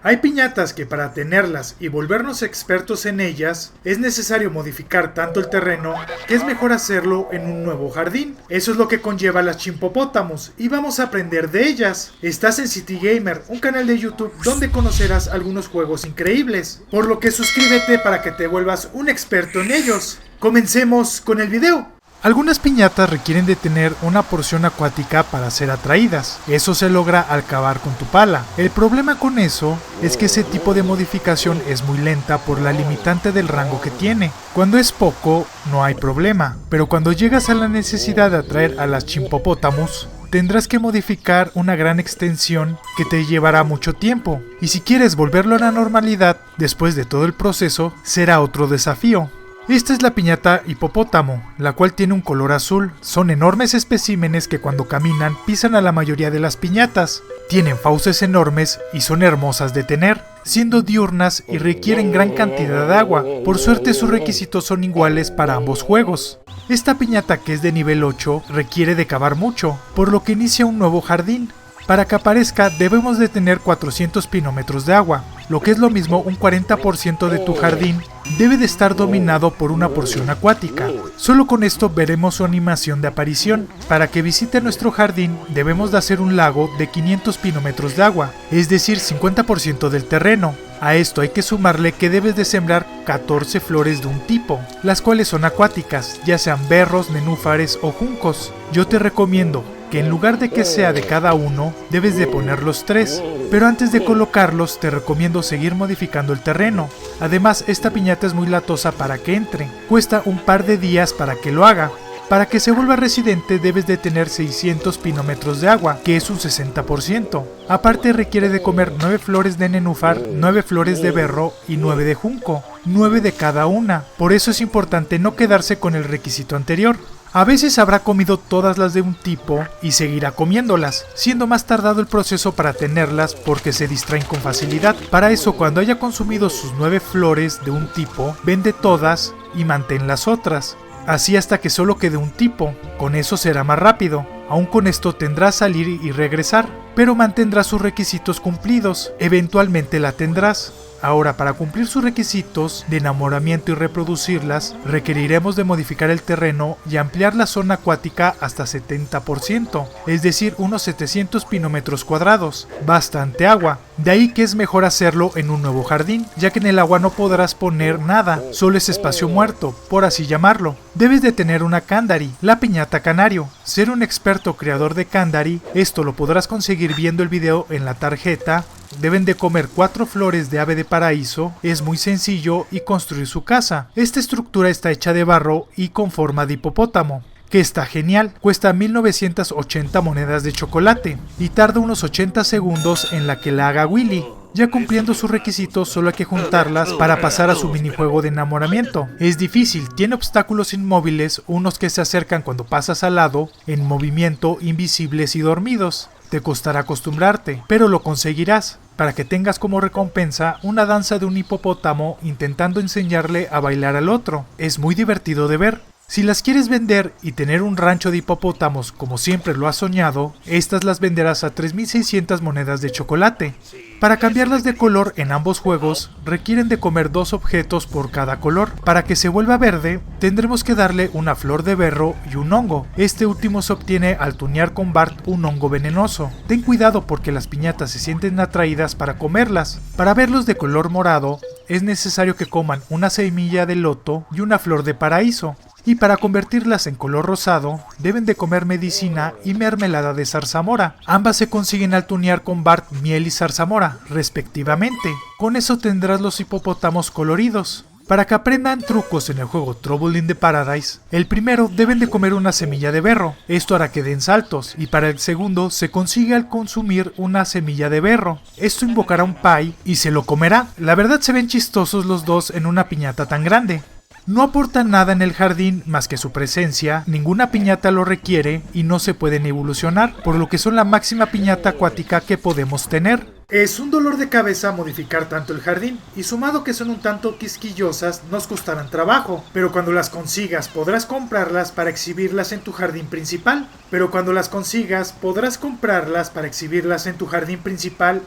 Hay piñatas que para tenerlas y volvernos expertos en ellas, es necesario modificar tanto el terreno que es mejor hacerlo en un nuevo jardín. Eso es lo que conlleva las Chimpopótamos y vamos a aprender de ellas. Estás en City Gamer, un canal de YouTube donde conocerás algunos juegos increíbles, por lo que suscríbete para que te vuelvas un experto en ellos. Comencemos con el video. Algunas piñatas requieren de tener una porción acuática para ser atraídas. Eso se logra al cavar con tu pala. El problema con eso es que ese tipo de modificación es muy lenta por la limitante del rango que tiene. Cuando es poco, no hay problema. Pero cuando llegas a la necesidad de atraer a las Chimpopótamos, tendrás que modificar una gran extensión que te llevará mucho tiempo. Y si quieres volverlo a la normalidad, después de todo el proceso, será otro desafío. Esta es la piñata hipopótamo, la cual tiene un color azul. Son enormes especímenes que cuando caminan pisan a la mayoría de las piñatas. Tienen fauces enormes y son hermosas de tener, siendo diurnas y requieren gran cantidad de agua. Por suerte sus requisitos son iguales para ambos juegos. Esta piñata, que es de nivel 8, requiere de cavar mucho, por lo que inicia un nuevo jardín. Para que aparezca debemos de tener 400 pinómetros de agua, lo que es lo mismo un 40% de tu jardín debe de estar dominado por una porción acuática. Solo con esto veremos su animación de aparición. Para que visite nuestro jardín debemos de hacer un lago de 500 pinómetros de agua, es decir 50% del terreno. A esto hay que sumarle que debes de sembrar 14 flores de un tipo, las cuales son acuáticas, ya sean berros, nenúfares o juncos. Yo te recomiendo que en lugar de que sea de cada uno, debes de poner los 3, pero antes de colocarlos te recomiendo seguir modificando el terreno. Además, esta piñata es muy latosa para que entre, cuesta un par de días para que lo haga. Para que se vuelva residente debes de tener 600 pinómetros de agua, que es un 60%. Aparte requiere de comer 9 flores de nenúfar, 9 flores de berro y 9 de junco, 9 de cada una. Por eso es importante no quedarse con el requisito anterior. A veces habrá comido todas las de un tipo y seguirá comiéndolas, siendo más tardado el proceso para tenerlas porque se distraen con facilidad. Para eso, cuando haya consumido sus 9 flores de un tipo, vende todas y mantén las otras. Así hasta que solo quede un tipo, con eso será más rápido. Aún con esto tendrás salir y regresar, pero mantendrás sus requisitos cumplidos, eventualmente la tendrás. Ahora, para cumplir sus requisitos de enamoramiento y reproducirlas, requeriremos de modificar el terreno y ampliar la zona acuática hasta 70%, es decir, unos 700 pinómetros cuadrados, bastante agua. De ahí que es mejor hacerlo en un nuevo jardín, ya que en el agua no podrás poner nada, solo es espacio muerto, por así llamarlo. Debes de tener una Candary, la piñata canario. Ser un experto creador de Candary, esto lo podrás conseguir viendo el video en la tarjeta. Deben de comer 4 flores de ave de paraíso, es muy sencillo, y construir su casa. Esta estructura está hecha de barro y con forma de hipopótamo, que está genial. Cuesta 1980 monedas de chocolate y tarda unos 80 segundos en la que la haga Willy. Ya cumpliendo sus requisitos solo hay que juntarlas para pasar a su minijuego de enamoramiento. Es difícil, tiene obstáculos inmóviles, unos que se acercan cuando pasas al lado, en movimiento, invisibles y dormidos. Te costará acostumbrarte, pero lo conseguirás, para que tengas como recompensa una danza de un hipopótamo intentando enseñarle a bailar al otro. Es muy divertido de ver. Si las quieres vender y tener un rancho de hipopótamos como siempre lo has soñado, estas las venderás a 3600 monedas de chocolate. Para cambiarlas de color en ambos juegos, requieren de comer 2 objetos por cada color. Para que se vuelva verde, tendremos que darle una flor de berro y un hongo. Este último se obtiene al tunear con Bart un hongo venenoso. Ten cuidado porque las piñatas se sienten atraídas para comerlas. Para verlos de color morado, es necesario que coman una semilla de loto y una flor de paraíso. Y para convertirlas en color rosado, deben de comer medicina y mermelada de zarzamora. Ambas se consiguen al tunear con Bart miel y zarzamora, respectivamente. Con eso tendrás los hipopótamos coloridos. Para que aprendan trucos en el juego Trouble in the Paradise, el primero deben de comer una semilla de berro, esto hará que den saltos, y para el segundo se consigue al consumir una semilla de berro, esto invocará un pie y se lo comerá. La verdad se ven chistosos los dos en una piñata tan grande. No aportan nada en el jardín más que su presencia, ninguna piñata lo requiere y no se pueden evolucionar, por lo que son la máxima piñata acuática que podemos tener. Es un dolor de cabeza modificar tanto el jardín, y sumado que son un tanto quisquillosas, nos costarán trabajo, pero cuando las consigas podrás comprarlas para exhibirlas en tu jardín principal.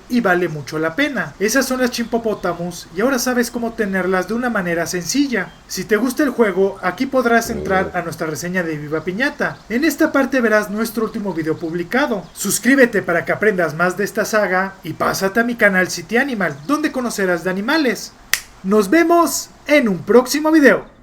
Y vale mucho la pena. Esas son las Chimpopotamus y ahora sabes cómo tenerlas de una manera sencilla. Si te gusta el juego, aquí podrás entrar a nuestra reseña de Viva Piñata. En esta parte verás nuestro último video publicado. Suscríbete para que aprendas más de esta saga y pásate a mi canal City Animal, donde conocerás de animales. Nos vemos en un próximo video.